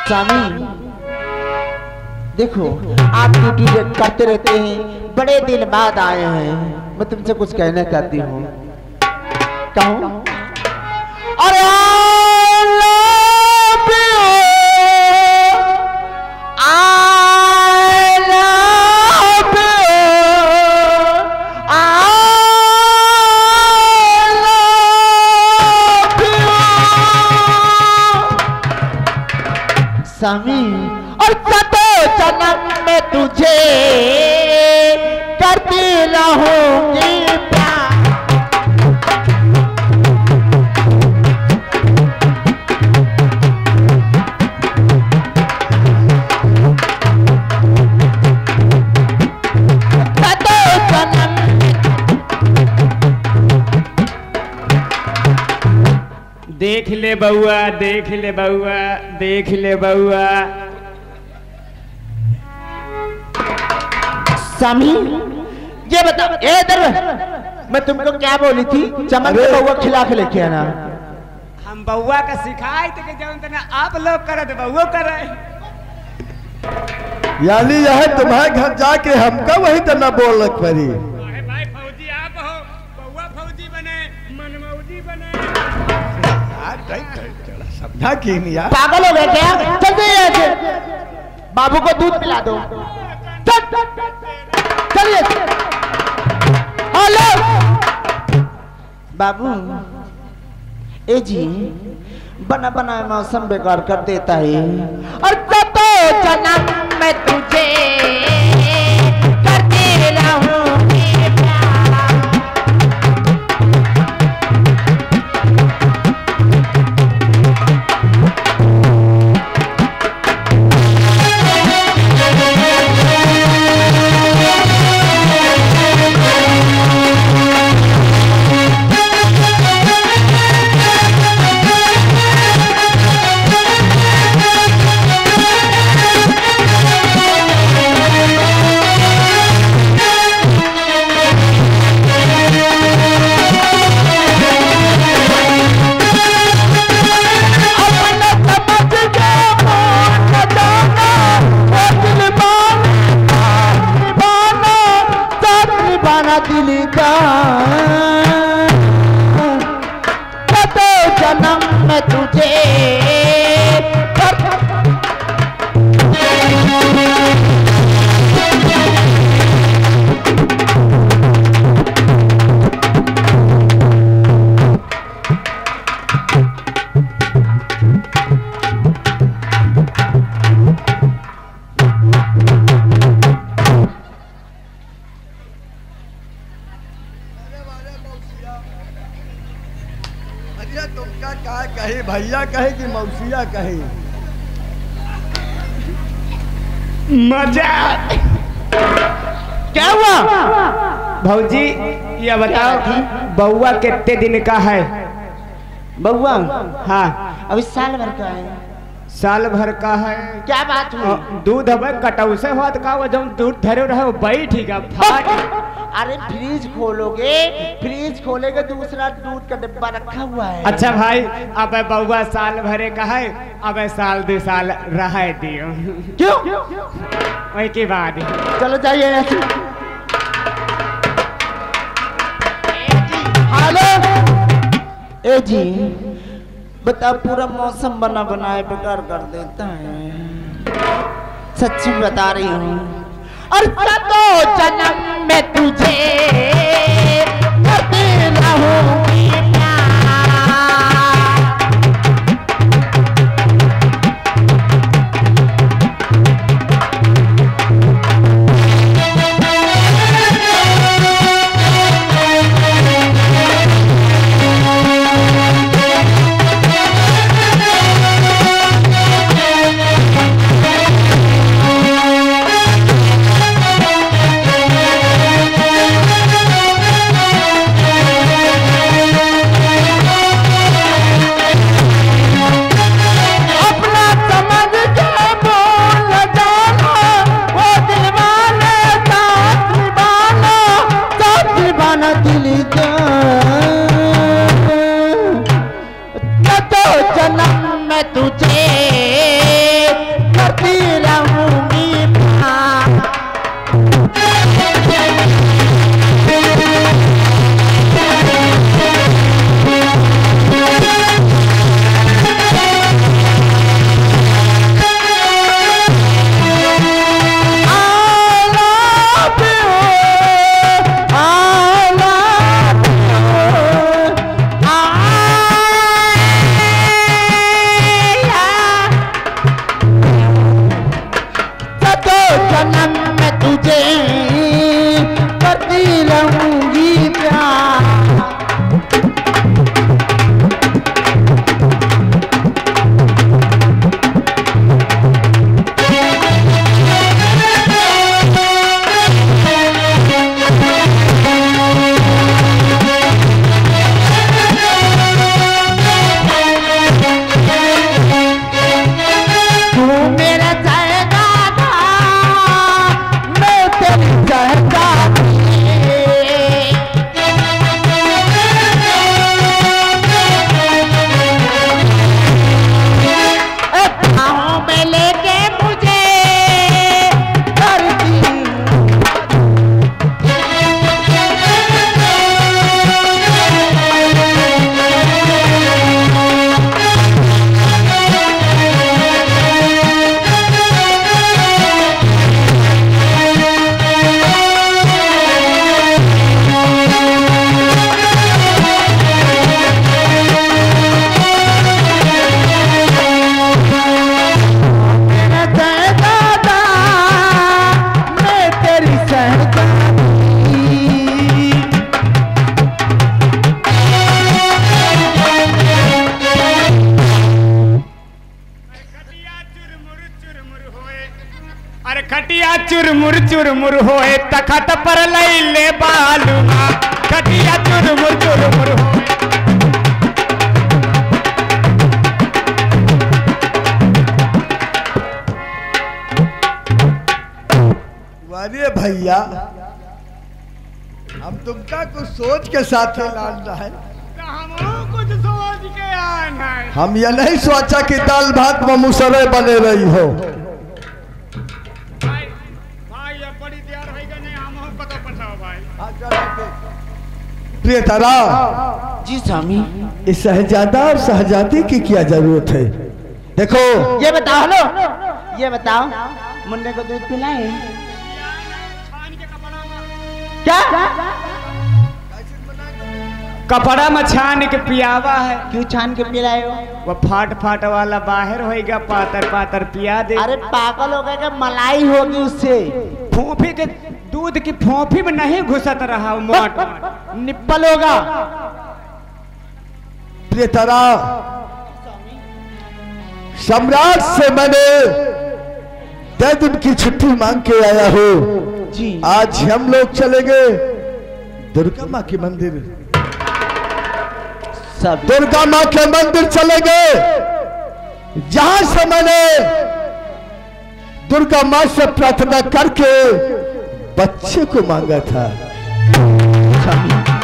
स्वामी देखो, आप ड्यूटी करते रहते हैं, बड़े दिन बाद आए हैं, मैं तुमसे कुछ कहना चाहती हूँ। कहूँ? अरे स्वामी, और सतो जन्म में तुझे करती रहूंगी प्यार। सतो जन्म देख ले बउआ, देख ले बउआ, देख ले बउआ। स्वामी ये बताओ, इधर मैं तुमको क्या बोली थी? चमन के बउआ खिला के लेके आना। हम बउआ का सिखाए थे कि जब तना आप लोग करे तो बउआ करे। यानी यह तुम्हारे घर जाके हमका वही तना बोल रख पड़ी। भाई फौजी आप हो, बउआ फौजी बने, मनमौजी बने। समझा कि नहीं यार? पागल हो गए क्या? चलते हैं, बाबू को दूध पिला दो। चलिए। हेलो बाबू, ए जी बना बनाए मौसम बेकार कर देता है। और तो जन्म में तुझे करते रहूंगी दिल का। तो जन्म में तुझे तुमका क्या कहे, भैया कहे कि मौसिया कहे? मजा क्या हुआ? भौजी ये बताओ, बउआ कितने दिन का है? बउआ हाँ अभी साल भर का है। साल भर का है। क्या बात हुई? दूध हमें कटौ से होत का, वो जब दूध धरे रहे बैठेगा फाट। अरे फ्रिज खोलोगे, फ्रिज खोलेगे दूसरा दूध का डिब्बा रखा हुआ है। अच्छा भाई, अब बउआ साल भरे का है, अब साल 2 साल रह दियो। क्यों? वही की बात। चलो जाइए। हेलो ए जी बता, पूरा मौसम बना बनाए बेकार कर देता है, सच्ची बता रही हूँ। और तो जन्म में तुझे करती रहूंगी जन्म में तुझे करती रहूंगी प्यार। चुरमुर चुरमुर होए तखत पर लैले बालुआ खटिया चुरमुर चुरमुर होए। अरे भैया हम तुमका कुछ सोच के साथ लान रहा है। हम कुछ सोच के आना है। हम ये नहीं सोचा कि दाल भात में मुसरे बने रही हो। प्रियतरा जी स्वामी, इस शहजादा और शहजादी की क्या जरूरत है? देखो ये बताओ, हेलो ये बताओ, मुन्ने को दूध पिलाए क्या? कपड़ा में छान के पियावा है। क्यों छान के पिलाए हो? वो फाट फाट वाला बाहर होएगा, पातर पातर पिया दे। अरे पागल हो गए, मलाई होगी उससे। फोफी के दूध की फोफी में नहीं घुसत रहा, मोट निप्पल होगा। प्रियतरा सम्राट से मैंने 10 दिन की छुट्टी मांग के आया हूँ जी। आज हम लोग चलेंगे दुर्गा माँ के मंदिर। सब दुर्गा माँ के मंदिर चलेंगे जहां से मैंने दुर्गा माँ से प्रार्थना करके बच्चे को मांगा था।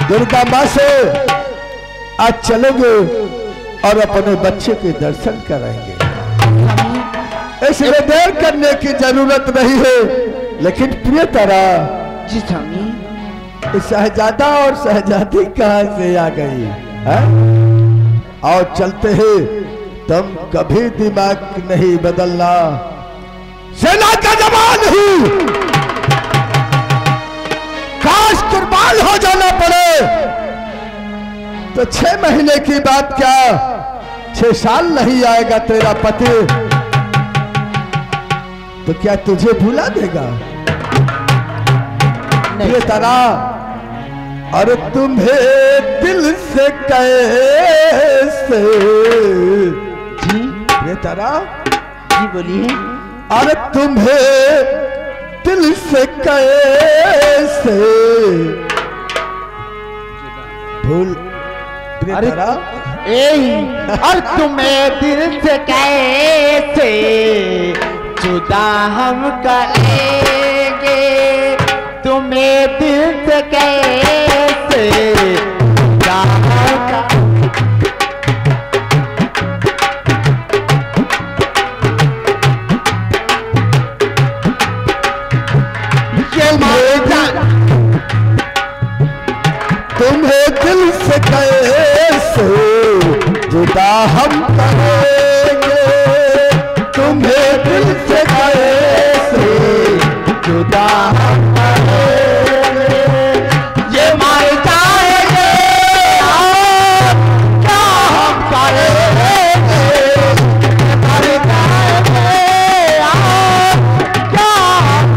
दुर्गा माँ से आज चलेंगे और अपने बच्चे के दर्शन कराएंगे। इसलिए देर करने की जरूरत नहीं है। लेकिन प्रियतरा जी स्वामी, शहजादा और शहजादी कहां से आ गई है? और चलते हैं, तुम कभी दिमाग नहीं बदलना। सेना का जवान ही काश कुर्बान हो जाना पड़े तो 6 महीने की बात क्या 6 साल नहीं आएगा तेरा पति तो क्या तुझे भुला देगा? ये तरह अरे तुम्हें दिल से कैसे जी ये तरह जी बोलिए। अरे तुम्हें दिल से कैसे भूल अरे और तुम्हें दिल से कैसे जुदा हम करेंगे, तुम्हें दिल से कैसे जुदा हम तुम्हें दिल से कैसे जुदा हम करेंगे, तुम्हें दिल से कैसे जुदा हम करेंगे। ये मर जाएंगे और क्या हम करेंगे, मर जाएंगे और क्या हम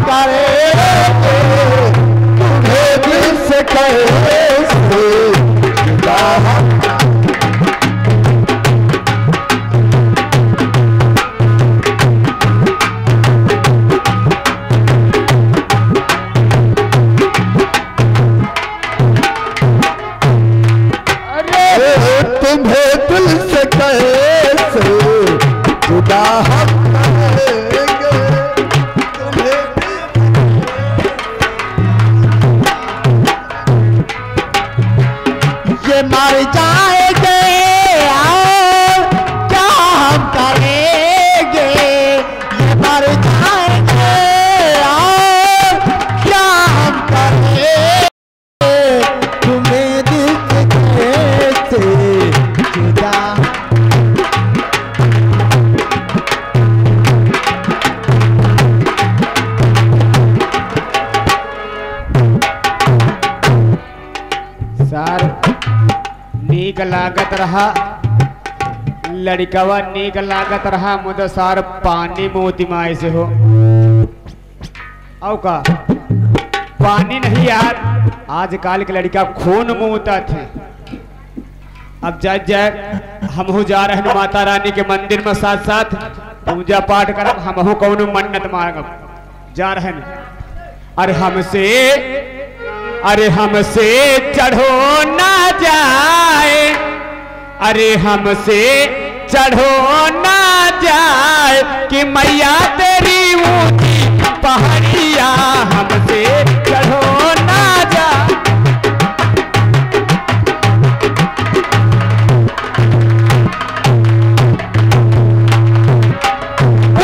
रहा लड़कवा नीक लागत रहा मुझे सार पानी मोती माए से हो औ का पानी नहीं यार आजकल के लड़का खून मुँहता थे। अब जाए हम हो जा रहे हैं माता रानी के मंदिर में साथ साथ पूजा पाठ करब हम हो कौन मन्नत मांगब जा रहे हैं। अरे हमसे चढ़ो ना जाए अरे हमसे चढ़ो ना जाए कि मैया तेरी ऊंची पहाड़िया हमसे चढ़ो ना जाए।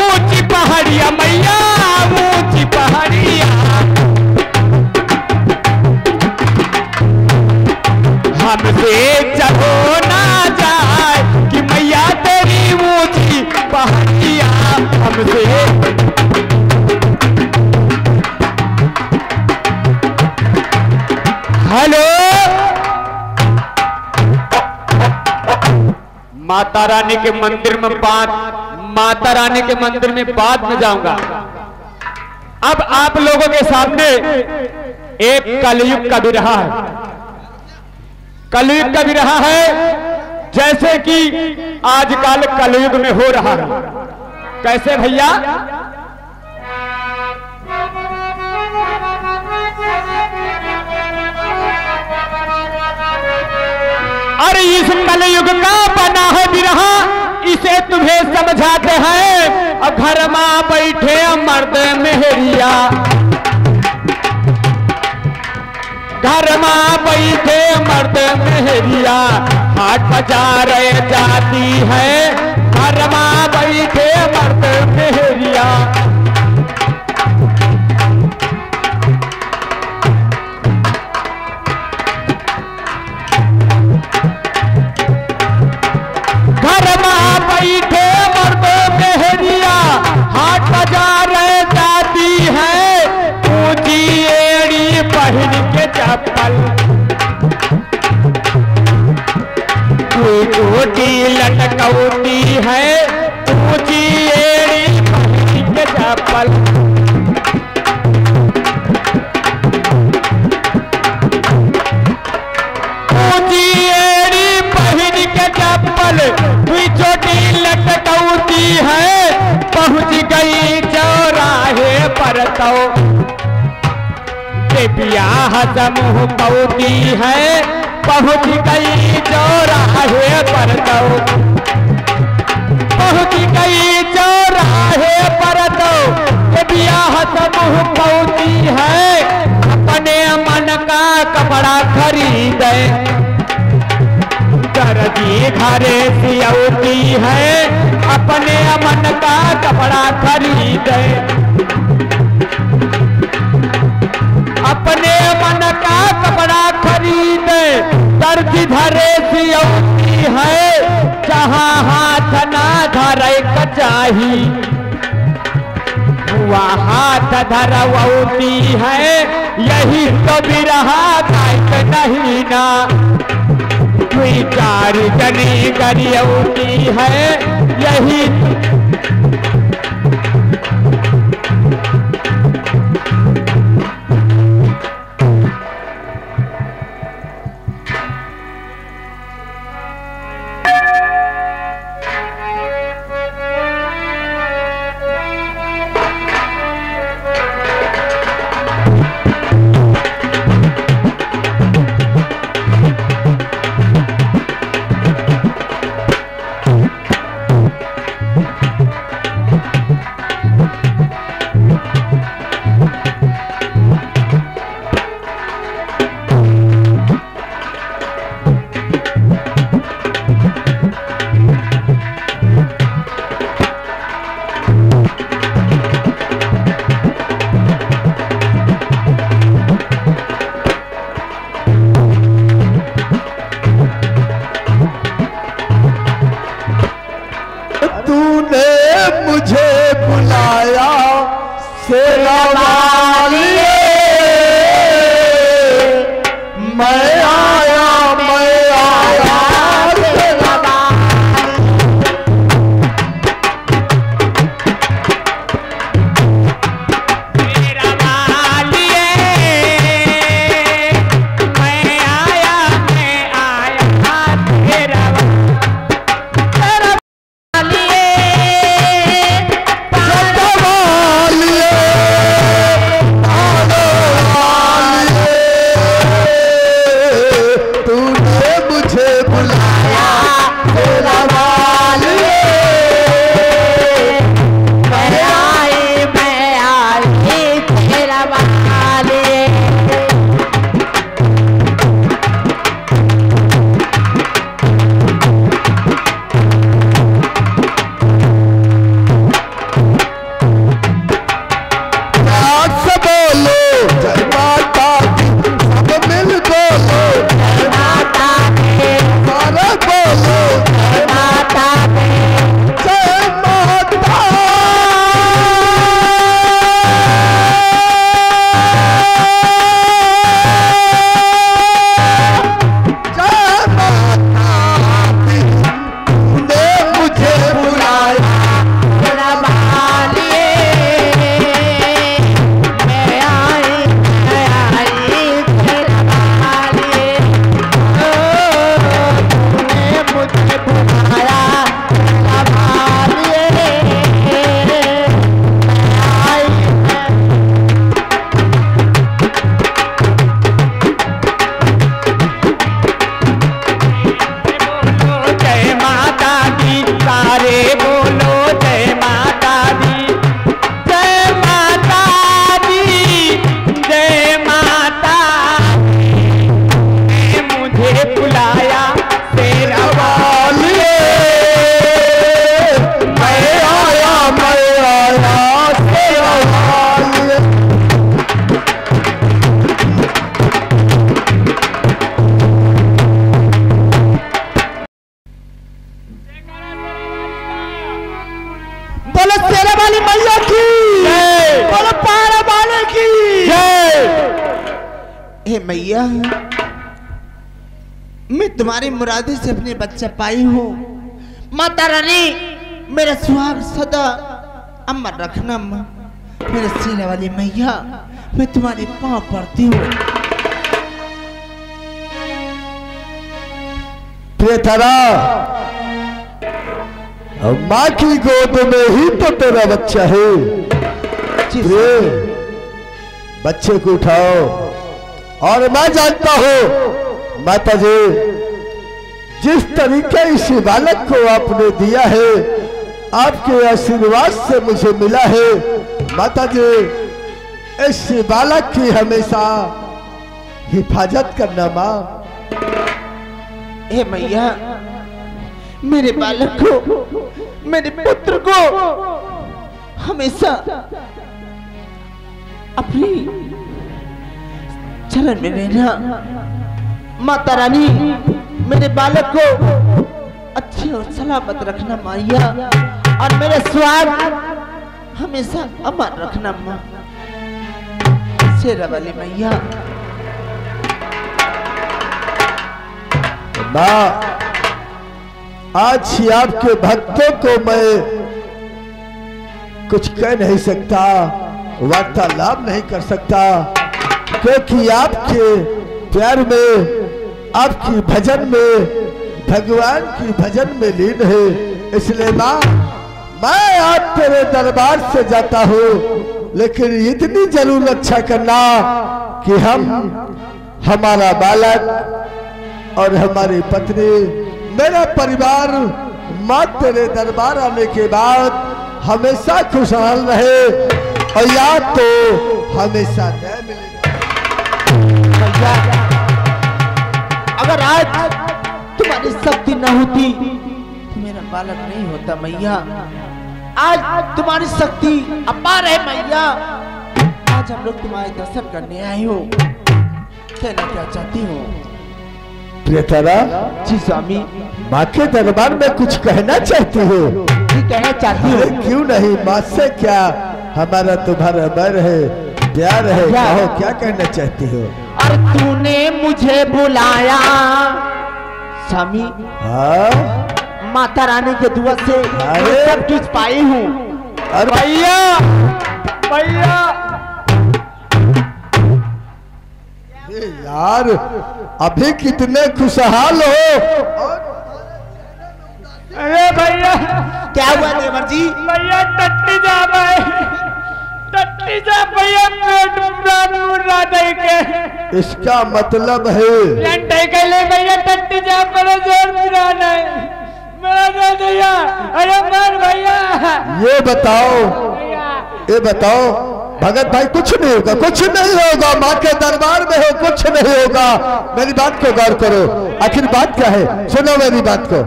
ऊंची पहाड़िया मैया ऊंची पहाड़िया हमसे चढ़ो ना जाए कि मैया तेरी ऊंची पहाड़िया हमसे। हेलो माता रानी के मंदिर में माता रानी के मंदिर में बाद में जाऊंगा। अब आप लोगों के सामने एक कलयुग का विरहा है। कलयुग का विरहा है जैसे कि आजकल कलयुग में हो रहा है। कैसे भैया अरे इस कलयुग का बना है विरहा इसे तुम्हें समझाते हैं। अब घर में बैठे मर्द मेहरिया घर में बैठे मर्द मेहरिया हाट बाजार जाती है। घर में बैठे मर्द मेहरिया घर में बैठे मर्द मेहरिया हाट बाजार जाती है। ऊंची एड़ी पहन के चप्पल ऊंची लटकौती है। ऊंची एड़ी पहन के चप्पल ऊंची एड़ी पहन के चप्पल चोटी लटकौती है। पहुंच गई चौराहे पर तो ब्याह समूह पौती है। पहुंच गई चौराहे पर तो पहुंच गई चौराहे पर तो ब्याह समूह पौती है। अपने मन का कपड़ा खरीदे दर्जी घरे सियौती है। अपने मन का कपड़ा खरीदे अपने मन का कपड़ा खरीदे दर्जी घरे सियौती है। जहाँ हाथ ना धरे कचाही वहाँ हाथ धरवती है। यही तो बिरहा काट नहीं ना कोई चार जनी गरियौती है। यही मैं आया हे मैया, मैं तुम्हारी मुरादी से अपने बच्चा पाई हूँ। माता रानी मेरा सुहाग सदा अमर रखना। मेरे सीने वाली मैया, मैं तुम्हारे पाँव पड़ती हूँ। प्रियतरा, माँ की गोद में ही तो तेरा बच्चा है। बच्चे को उठाओ। और मैं जानता हूं माता जी, जिस तरीके इस बालक को आपने दिया है, आपके आशीर्वाद से मुझे मिला है। माता जी, इस बालक की हमेशा हिफाजत करना माँ। हे मैया, मेरे बालक को, मेरे पुत्र को हमेशा अपनी चरण में लेना। माता रानी मेरे बालक को अच्छे और सलामत रखना मैया, और मेरे स्वाद हमेशा अमर रखना माँ। शेरा वाली मैया। माँ, आज ही आपके भक्तों को मैं कुछ कह नहीं सकता, वार्तालाप नहीं कर सकता, क्योंकि आपके प्यार में, आपकी भजन में, भगवान की भजन में लीन है। इसलिए माँ, मैं आज तेरे दरबार से जाता हूँ, लेकिन इतनी जरूर रक्षा करना कि हमारा बालक और हमारी पत्नी, मेरा परिवार माँ तेरे दरबार आने के बाद हमेशा खुशहाल रहे, और याद तो हमेशा न्याय मिलेगा। अगर आज तुम्हारी शक्ति न होती तो मेरा बालक नहीं होता मैया। आज तुम्हारी शक्ति अपार है मैया। आज हम लोग तुम्हारे दर्शन करने आए हो। कहना क्या चाहती हो? प्रियतरा जी स्वामी। माँ के दरबार में कुछ कहना चाहती हो? जी कहना चाहती हो। क्यों नहीं, माँ से क्या हमारा तुम्हारा बैर है, प्यार है, कहो क्या कहना चाहती हो? और तूने मुझे बुलाया स्वामी। हाँ, माता रानी के दुआ से मैं सब कुछ पाई हूँ। अरे भैया, भैया यार, अभी कितने खुशहाल हो। अरे भैया, क्या हुआ देवर जी? भैया टट्टी जा भाई, टट्टी जा भैया, पेट मुर्रा दे के। इसका मतलब है लंटे के लिए भैया टट्टी जा, बड़ा जोर मुर्रा नहीं, मेरा दे भैया। अरे मार भैया। ये बताओ, भैया ये बताओ भगत भाई, कुछ नहीं होगा, कुछ नहीं होगा। माँ के दरबार में हो, कुछ नहीं होगा। मेरी बात को गौर करो, आखिर बात क्या है, सुनो मेरी बात को।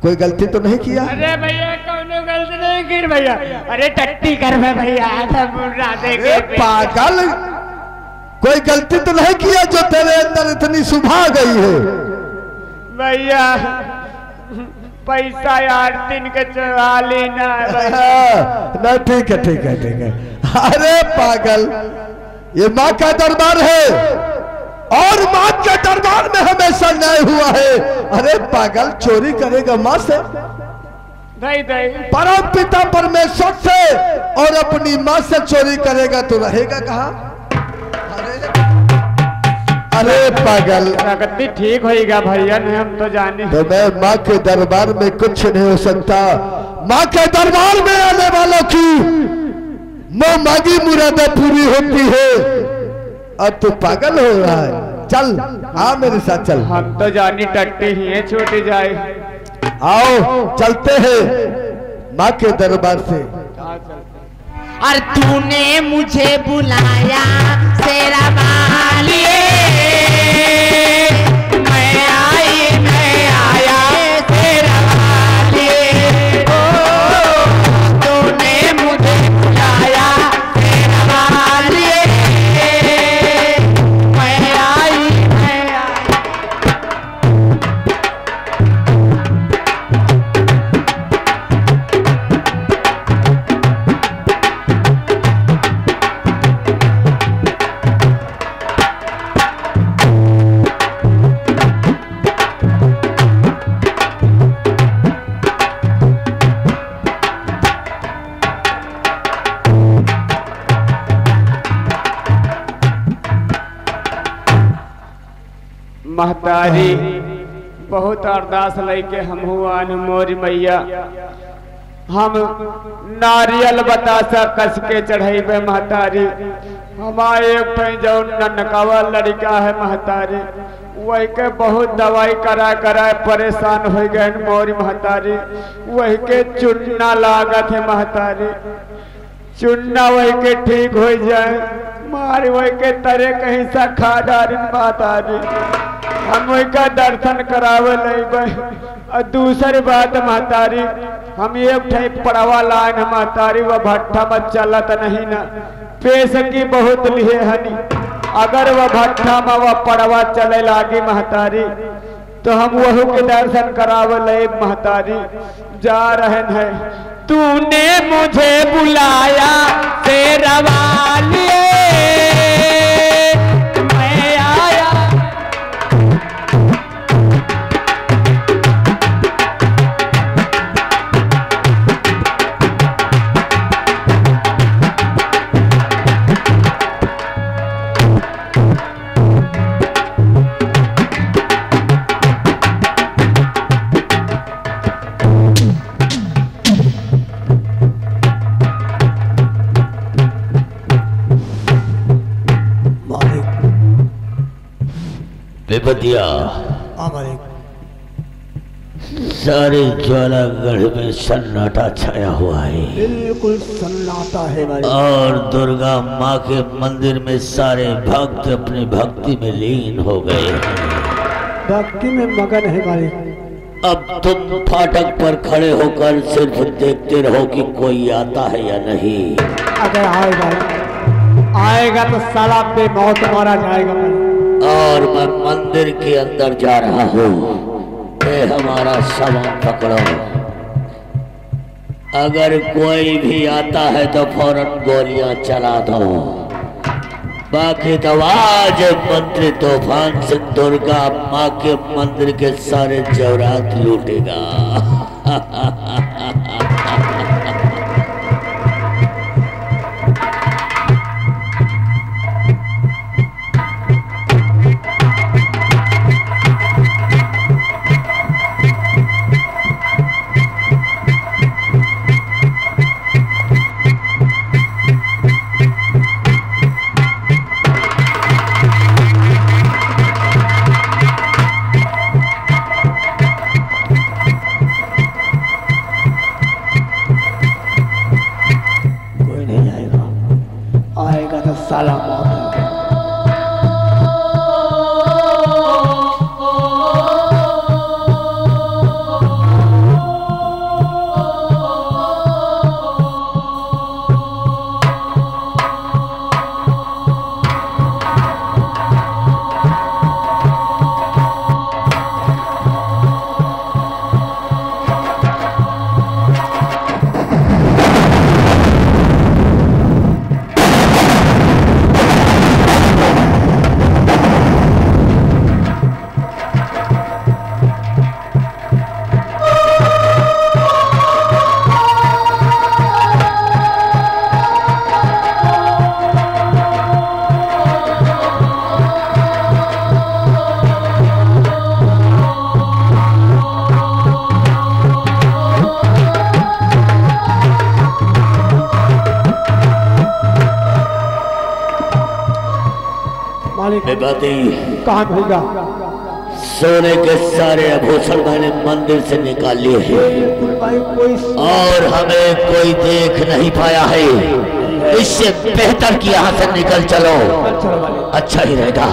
कोई गलती तो नहीं किया? अरे भैया कौन गलती नहीं की भैया। अरे टट्टी कर में भैया, पागल, कोई गलती तो नहीं किया जो तेरे अंदर इतनी सुभा गई है? भैया पैसा यार 3 के 44 ना, ठीक है, ठीक है, ठीक है। अरे पागल, ये माँ का दरबार है और माँ के दरबार में हमेशा न्याय हुआ है। अरे पागल, चोरी करेगा माँ से, परम पिता परमेश्वर से, और अपनी माँ से चोरी करेगा तो रहेगा कहाँ? अरे पागल, प्रगति ठीक होएगा भैया, नहीं हम तो जाने। तो मैं माँ के दरबार में कुछ नहीं हो सकता। माँ के दरबार में आने वालों की मुँह मांगी मुरादें पूरी होती है, और तू पागल हो रहा है। चल आ मेरे साथ चल। हम तो जानी टट्टी ही है, छूट जाए। आओ चलते हैं माँ के दरबार से। और तूने मुझे बुलाया शेरा वाली, मैं आया शेरा वाली। ओ तूने मुझे बुलाया शेरा वाली, मैं आई। महतारी बहुत अरदास लेके हम हुआ मोरी मैया हम नारियल बतासा कस के चढ़ेबे महतारी। हमारे जो ननकावा लड़का है महतारी वही के बहुत दवाई करा परेशान हो गए मोरी महतारी। वही के चुनना लागत है महतारी, चुनना वही के ठीक हो जाए मारी वही के तरे कहीं सा खा डारी महतारी। हम वही का दर्शन करावे ले। और दूसरी बात महतारी हम एक पड़वा लाइन महतारी वह भट्ठा में चलत नहीं ना पेश की बहुत लिए हनी। अगर वह भट्ठा में वह पड़वा चले लागी महतारी तो हम वह के दर्शन करावे ले महतारी। जा रहे हैं तूने मुझे बुलाया शेरवाली मैं आया। बेपतिया सारे ज्वालागढ़ में सन्नाटा छाया हुआ है। बिल्कुल सन्नाटा है और दुर्गा माँ के मंदिर में सारे भक्त अपनी भक्ति में लीन हो गए हैं, भक्ति में मगन है मालिक। अब तुम फाटक पर खड़े होकर सिर्फ देखते रहो कि कोई आता है या नहीं। अगर आएगा तो साला पे मौत मारा जाएगा। और मैं मंदिर के अंदर जा रहा हूँ, ये हमारा सामान पकड़ो। अगर कोई भी आता है तो फौरन गोलियां चला दो। बाकी तो आज मंत्री तूफान सिंह दुर्गा माँ के मंदिर के सारे जेवरात लूटेगा। साला मौत है। कहाँ होगा? सोने के सारे आभूषण मैंने मंदिर से निकाल लिए हैं और हमें कोई देख नहीं पाया है। इससे बेहतर कि यहाँ से निकल चलो, अच्छा ही रहेगा।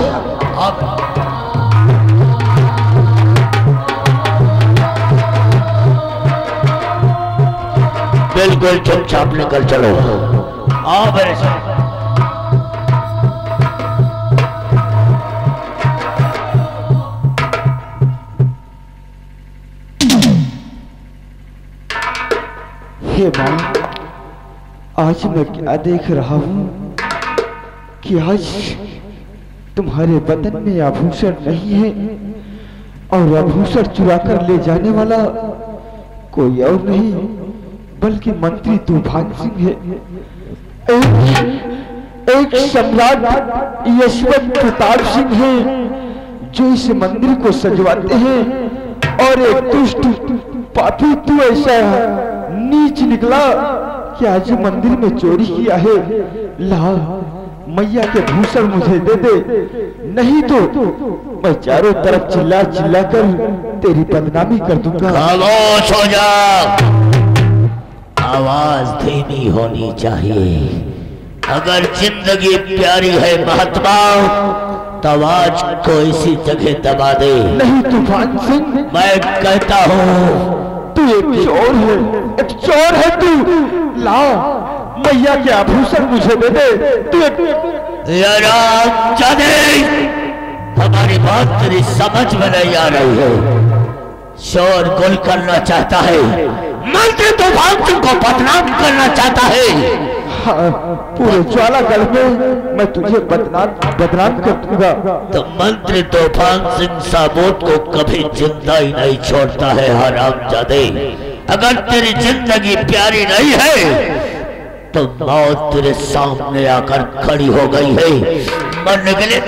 बिल्कुल चुपचाप निकल चलो। आओ मेरे साथ। हे माँ, आज मैं क्या देख रहा हूँ कि आज तुम्हारे बदन में आभूषण नहीं है और आभूषण चुरा कर ले जाने वाला कोई और नहीं बल्कि मंत्री तूफान सिंह है। एक सम्राट यशवंत प्रताप सिंह है जो इस मंदिर को सजवाते हैं, और एक दुष्ट पापी तू ऐसा नीच निकला कि आज मंदिर में चोरी किया है। ला मैया के भूषण मुझे दे दे, नहीं तो मैं चारों तरफ चिल्ला चिल्ला कर तेरी बदनामी कर दूंगा। खामोश हो जा, आवाज धीमी होनी चाहिए। अगर जिंदगी प्यारी है महात्मा तो आवाज को इसी जगह दबा दे। नहीं तूफान सिंह, मैं कहता हूँ तू एक चोर है, एक चोर है तू। ला मैया के आभूषण मुझे दे दे। तू हमारी बात तेरी समझ में नहीं आ रही है। शोर गुल करना चाहता है, मंत्री तूफान सिंह को बदनाम करना चाहता है। हाँ, पूरे ज्वालागढ़ में मैं तुझे बदनाम कर दूंगा। तो मंत्री तूफान सिंह साबूत को कभी जिंदा ही नहीं छोड़ता है हरामजादे। अगर तेरी जिंदगी प्यारी नहीं है तो मौत तेरे सामने आकर खड़ी हो गई है। मरने के लिए